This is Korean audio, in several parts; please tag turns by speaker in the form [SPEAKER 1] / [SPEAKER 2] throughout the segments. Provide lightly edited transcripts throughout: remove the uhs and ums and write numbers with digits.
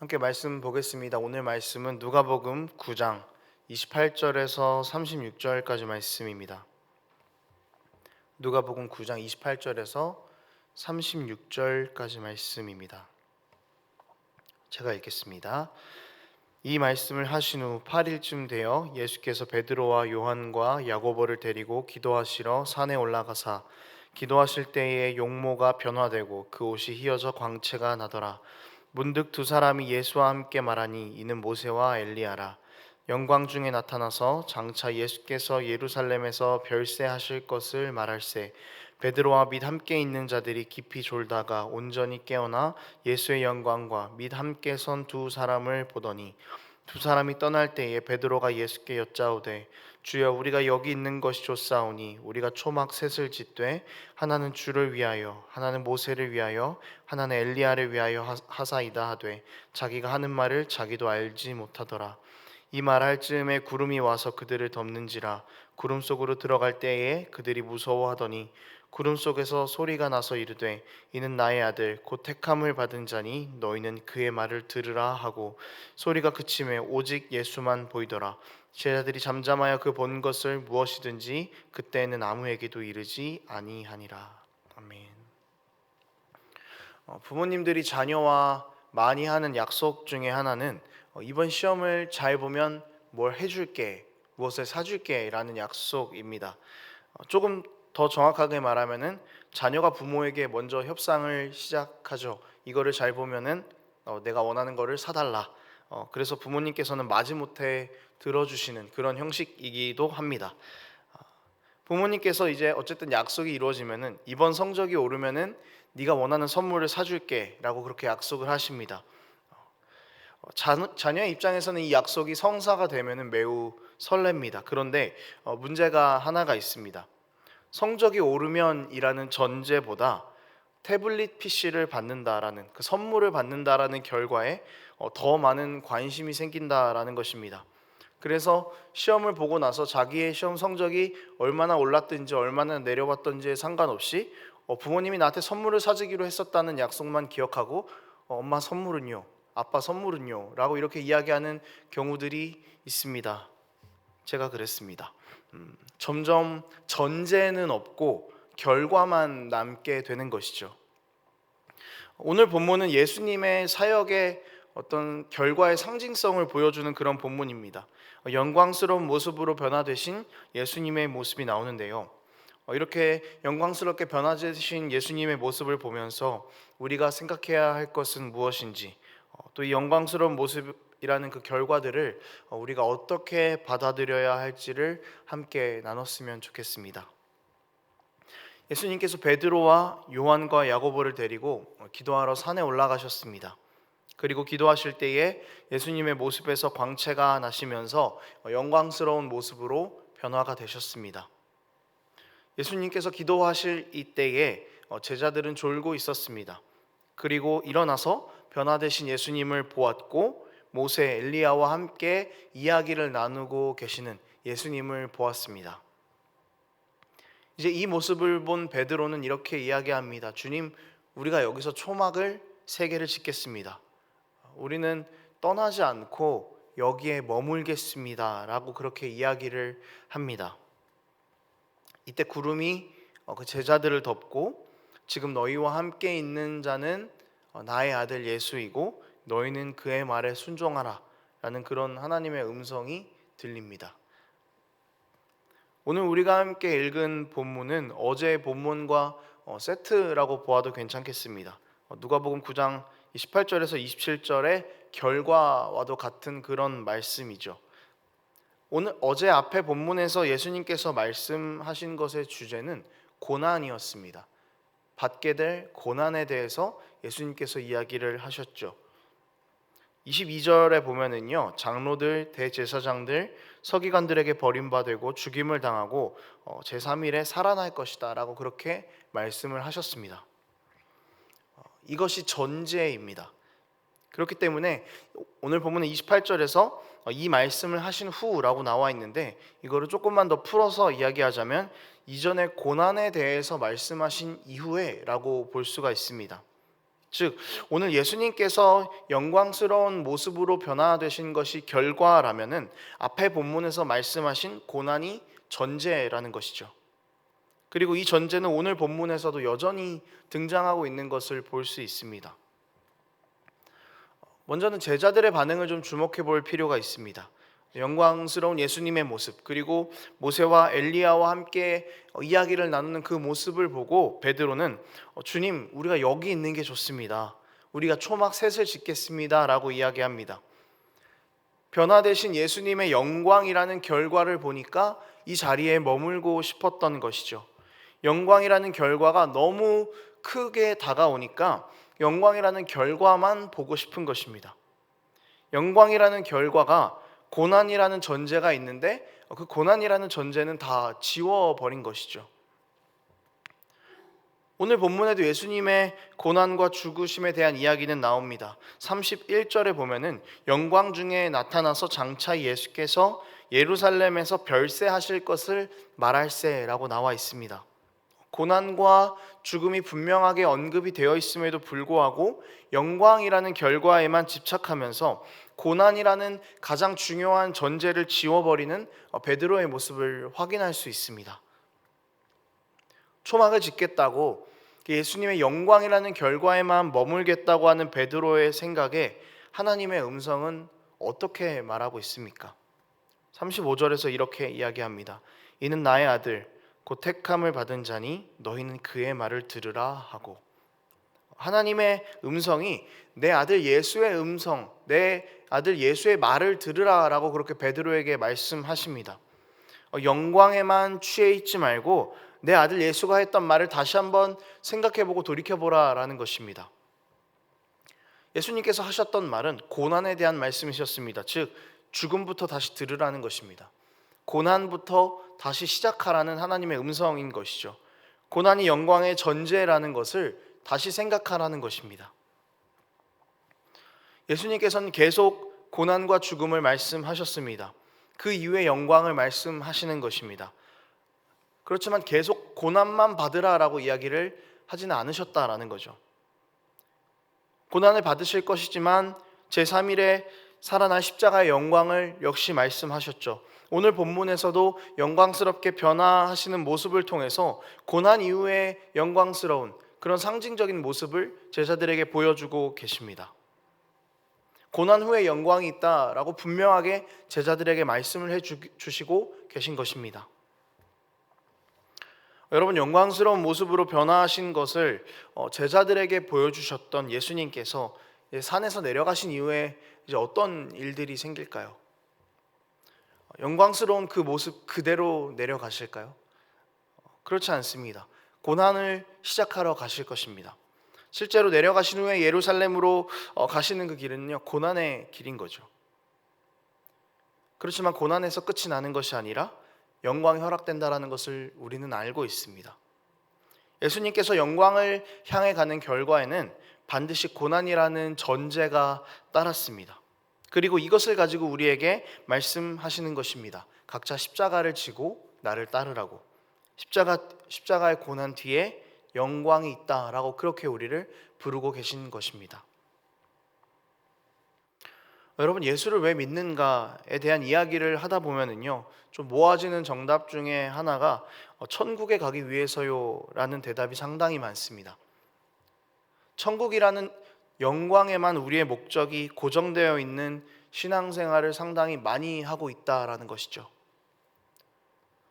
[SPEAKER 1] 함께 말씀 보겠습니다. 오늘 말씀은 누가복음 9장 28절에서 36절까지 말씀입니다. 누가복음 9장 28절에서 36절까지 말씀입니다. 제가 읽겠습니다. 이 말씀을 하신 후 8일쯤 되어 예수께서 베드로와 요한과 야고보를 데리고 기도하시러 산에 올라가사 기도하실 때에 용모가 변화되고 그 옷이 휘어져 광채가 나더라. 문득 두 사람이 예수와 함께 말하니 이는 모세와 엘리야라. 영광 중에 나타나서 장차 예수께서 예루살렘에서 별세하실 것을 말할세. 베드로와 및 함께 있는 자들이 깊이 졸다가 온전히 깨어나 예수의 영광과 및 함께 선 두 사람을 보더니 두 사람이 떠날 때에 베드로가 예수께 여짜오되 주여, 우리가 여기 있는 것이 좋사오니 우리가 초막 셋을 짓되 하나는 주를 위하여, 하나는 모세를 위하여, 하나는 엘리야를 위하여 하사이다 하되 자기가 하는 말을 자기도 알지 못하더라. 이 말할 즈음에 구름이 와서 그들을 덮는지라. 구름 속으로 들어갈 때에 그들이 무서워하더니 구름 속에서 소리가 나서 이르되 이는 나의 아들 곧 택함을 받은 자니 너희는 그의 말을 들으라 하고 소리가 그침에 오직 예수만 보이더라. 제자들이 잠잠하여 그 본 것을 무엇이든지 그때는 아무에게도 이르지 아니하니라. 아멘. 부모님들이 자녀와 많이 하는 약속 중에 하나는 이번 시험을 잘 보면 뭘 해줄게, 무엇을 사줄게 라는 약속입니다. 조금 더 정확하게 말하면은 자녀가 부모에게 먼저 협상을 시작하죠. 이거를 잘 보면은 내가 원하는 거를 사달라. 그래서 부모님께서는 마지못해 들어주시는 그런 형식이기도 합니다. 부모님께서 이제 어쨌든 약속이 이루어지면은 이번 성적이 오르면은 네가 원하는 선물을 사줄게라고 그렇게 약속을 하십니다. 자녀의 입장에서는 이 약속이 성사가 되면은 매우 설렙니다. 그런데 문제가 하나가 있습니다. 성적이 오르면이라는 전제보다 태블릿 PC를 받는다라는 그 선물을 받는다라는 결과에 더 많은 관심이 생긴다라는 것입니다. 그래서 시험을 보고 나서 자기의 시험 성적이 얼마나 올랐든지 얼마나 내려왔든지에 상관없이 부모님이 나한테 선물을 사주기로 했었다는 약속만 기억하고 엄마 선물은요, 아빠 선물은요 라고 이렇게 이야기하는 경우들이 있습니다. 제가 그랬습니다. 점점 전제는 없고 결과만 남게 되는 것이죠. 오늘 본문은 예수님의 사역의 어떤 결과의 상징성을 보여주는 그런 본문입니다. 영광스러운 모습으로 변화되신 예수님의 모습이 나오는데요. 이렇게 영광스럽게 변화되신 예수님의 모습을 보면서 우리가 생각해야 할 것은 무엇인지, 또 이 영광스러운 모습이라는 그 결과들을 우리가 어떻게 받아들여야 할지를 함께 나눴으면 좋겠습니다. 예수님께서 베드로와 요한과 야고보를 데리고 기도하러 산에 올라가셨습니다. 그리고 기도하실 때에 예수님의 모습에서 광채가 나시면서 영광스러운 모습으로 변화가 되셨습니다. 예수님께서 기도하실 이때에 제자들은 졸고 있었습니다. 그리고 일어나서 변화되신 예수님을 보았고 모세, 엘리야와 함께 이야기를 나누고 계시는 예수님을 보았습니다. 이제 이 모습을 본 베드로는 이렇게 이야기합니다. 주님, 우리가 여기서 초막을 3개를 짓겠습니다. 우리는 떠나지 않고 여기에 머물겠습니다 라고 그렇게 이야기를 합니다. 이때 구름이 그 제자들을 덮고 지금 너희와 함께 있는 자는 나의 아들 예수이고 너희는 그의 말에 순종하라 라는 그런 하나님의 음성이 들립니다. 오늘 우리가 함께 읽은 본문은 어제의 본문과 세트라고 보아도 괜찮겠습니다. 누가복음 9장 28절에서 27절의 결과와도 같은 그런 말씀이죠. 어제 앞에 본문에서 예수님께서 말씀하신 것의 주제는 고난이었습니다. 받게 될 고난에 대해서 예수님께서 이야기를 하셨죠. 22절에 보면은요, 장로들, 대제사장들, 서기관들에게 버림받고 죽임을 당하고 제3일에 살아날 것이다 라고 그렇게 말씀을 하셨습니다. 이것이 전제입니다. 그렇기 때문에 오늘 본문은 28절에서 이 말씀을 하신 후라고 나와 있는데 이거를 조금만 더 풀어서 즉 오늘 예수님께서 영광스러운 모습으로 변화되신 것이 결과라면은 앞에 본문에서 말씀하신 고난이 전제라는 것이죠. 그리고 이 전제는 오늘 본문에서도 여전히 등장하고 있는 것을 볼 수 있습니다. 먼저는 제자들의 반응을 좀 주목해 볼 필요가 있습니다. 영광스러운 예수님의 모습, 그리고 모세와 엘리야와 함께 이야기를 나누는 그 모습을 보고 베드로는 주님, 우리가 여기 있는 게 좋습니다. 우리가 초막 셋을 짓겠습니다 라고 이야기합니다. 변화되신 예수님의 영광이라는 결과를 보니까 이 자리에 머물고 싶었던 것이죠. 영광이라는 결과가 너무 크게 다가오니까 영광이라는 결과만 보고 싶은 것입니다. 영광이라는 결과가 고난이라는 전제가 있는데 그 고난이라는 전제는 다 지워버린 것이죠. 오늘 본문에도 예수님의 고난과 죽으심에 대한 이야기는 나옵니다. 31절에 보면은 영광 중에 나타나서 장차 예수께서 예루살렘에서 별세하실 것을 말할세라고 나와 있습니다. 고난과 죽음이 분명하게 언급이 되어 있음에도 불구하고 영광이라는 결과에만 집착하면서 고난이라는 가장 중요한 전제를 지워버리는 베드로의 모습을 확인할 수 있습니다. 초막을 짓겠다고 예수님의 영광이라는 결과에만 머물겠다고 하는 베드로의 생각에 하나님의 음성은 어떻게 말하고 있습니까? 35절에서 이렇게 이야기합니다. 이는 나의 아들 곧 택함을 받은 자니 너희는 그의 말을 들으라 하고, 하나님의 음성이 내 아들 예수의 음성, 내 아들 예수의 말을 들으라 라고 그렇게 베드로에게 말씀하십니다. 영광에만 취해 있지 말고 내 아들 예수가 했던 말을 다시 한번 생각해보고 돌이켜보라 라는 것입니다. 예수님께서 하셨던 말은 고난에 대한 말씀이셨습니다. 즉 죽음부터 다시 들으라는 것입니다. 고난부터 다시 시작하라는 하나님의 음성인 것이죠. 고난이 영광의 전제라는 것을 다시 생각하라는 것입니다. 예수님께서는 계속 고난과 죽음을 말씀하셨습니다. 그 이후에 영광을 말씀하시는 것입니다. 그렇지만 계속 고난만 받으라라고 이야기를 하지는 않으셨다라는 거죠. 고난을 받으실 것이지만 제3일에 살아날 십자가의 영광을 역시 말씀하셨죠. 오늘 본문에서도 영광스럽게 변화하시는 모습을 통해서 고난 이후에 영광스러운 그런 상징적인 모습을 제자들에게 보여주고 계십니다. 고난 후에 영광이 있다라고 분명하게 제자들에게 말씀을 해주시고 계신 것입니다. 여러분, 영광스러운 모습으로 변화하신 것을 제자들에게 보여주셨던 예수님께서 산에서 내려가신 이후에 이제 어떤 일들이 생길까요? 영광스러운 그 모습 그대로 내려가실까요? 그렇지 않습니다. 고난을 시작하러 가실 것입니다. 실제로 내려가신 후에 예루살렘으로 가시는 그 길은요, 고난의 길인 거죠. 그렇지만 고난에서 끝이 나는 것이 아니라 영광이 허락된다라는 것을 우리는 알고 있습니다. 예수님께서 영광을 향해 가는 결과에는 반드시 고난이라는 전제가 따랐습니다. 그리고 이것을 가지고 우리에게 말씀하시는 것입니다. 각자 십자가를 지고 나를 따르라고. 십자가의 고난 뒤에 영광이 있다라고 그렇게 우리를 부르고 계신 것입니다. 여러분, 예수를 왜 믿는가에 대한 이야기를 하다 보면은요, 좀 모아지는 정답 중에 하나가 천국에 가기 위해서요 라는 대답이 상당히 많습니다. 천국이라는 영광에만 우리의 목적이 고정되어 있는 신앙생활을 상당히 많이 하고 있다라는 것이죠.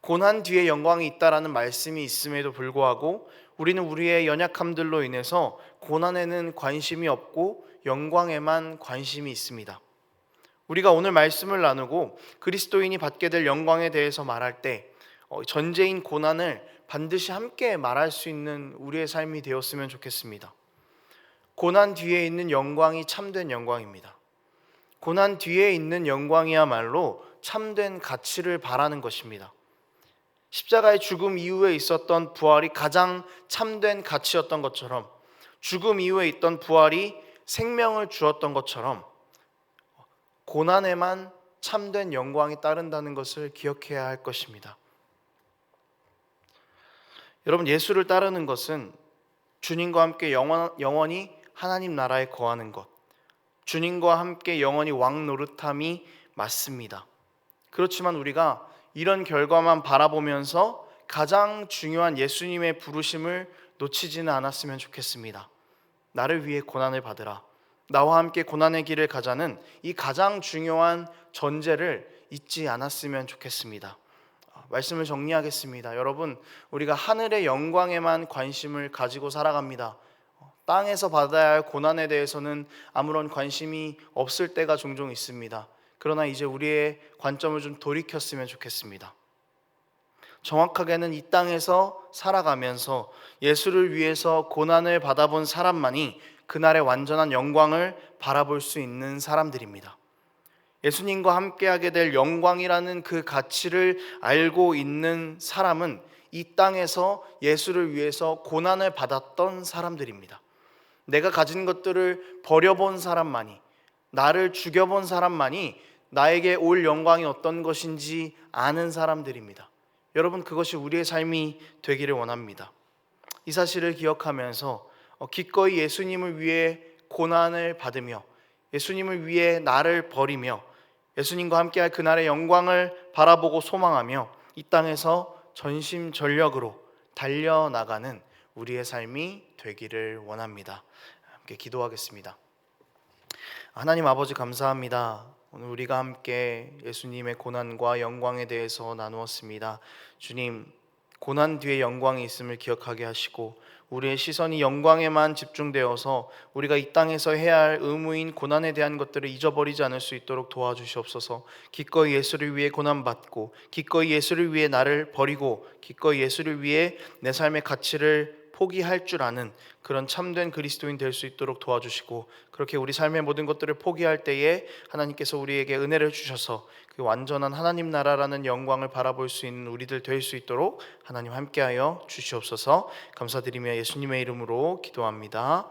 [SPEAKER 1] 고난 뒤에 영광이 있다라는 말씀이 있음에도 불구하고 우리는 우리의 연약함들로 인해서 고난에는 관심이 없고 영광에만 관심이 있습니다. 우리가 오늘 말씀을 나누고 그리스도인이 받게 될 영광에 대해서 말할 때 전제인 고난을 반드시 함께 말할 수 있는 우리의 삶이 되었으면 좋겠습니다. 고난 뒤에 있는 영광이 참된 영광입니다. 고난 뒤에 있는 영광이야말로 참된 가치를 바라는 것입니다. 십자가의 죽음 이후에 있었던 부활이 가장 참된 가치였던 것처럼, 죽음 이후에 있던 부활이 생명을 주었던 것처럼 고난에만 참된 영광이 따른다는 것을 기억해야 할 것입니다. 여러분, 예수를 따르는 것은 주님과 함께 영원히 하나님 나라에 거하는 것, 주님과 함께 영원히 왕 노릇함이 맞습니다. 그렇지만 우리가 이런 결과만 바라보면서 가장 중요한 예수님의 부르심을 놓치지는 않았으면 좋겠습니다. 나를 위해 고난을 받으라, 나와 함께 고난의 길을 가자는 이 가장 중요한 전제를 잊지 않았으면 좋겠습니다. 말씀을 정리하겠습니다. 여러분, 우리가 하늘의 영광에만 관심을 가지고 살아갑니다. 땅에서 받아야 할 고난에 대해서는 아무런 관심이 없을 때가 종종 있습니다. 그러나 이제 우리의 관점을 좀 돌이켰으면 좋겠습니다. 정확하게는 이 땅에서 살아가면서 예수를 위해서 고난을 받아본 사람만이 그날의 완전한 영광을 바라볼 수 있는 사람들입니다. 예수님과 함께하게 될 영광이라는 그 가치를 알고 있는 사람은 이 땅에서 예수를 위해서 고난을 받았던 사람들입니다. 내가 가진 것들을 버려본 사람만이, 나를 죽여본 사람만이 나에게 올 영광이 어떤 것인지 아는 사람들입니다. 여러분, 그것이 우리의 삶이 되기를 원합니다. 이 사실을 기억하면서 기꺼이 예수님을 위해 고난을 받으며 예수님을 위해 나를 버리며 예수님과 함께할 그날의 영광을 바라보고 소망하며 이 땅에서 전심전력으로 달려나가는 우리의 삶이 되기를 원합니다. 함께 기도하겠습니다. 하나님 아버지, 감사합니다. 오늘 우리가 함께 예수님의 고난과 영광에 대해서 나누었습니다. 주님, 고난 뒤에 영광이 있음을 기억하게 하시고 우리의 시선이 영광에만 집중되어서 우리가 이 땅에서 해야 할 의무인 고난에 대한 것들을 잊어버리지 않을 수 있도록 도와주시옵소서. 기꺼이 예수를 위해 고난받고 기꺼이 예수를 위해 나를 버리고 기꺼이 예수를 위해 내 삶의 가치를 포기할 줄 아는 그런 참된 그리스도인 될 수 있도록 도와주시고, 그렇게 우리 삶의 모든 것들을 포기할 때에 하나님께서 우리에게 은혜를 주셔서 그 완전한 하나님 나라라는 영광을 바라볼 수 있는 우리들 될 수 있도록 하나님 함께하여 주시옵소서. 감사드리며 예수님의 이름으로 기도합니다.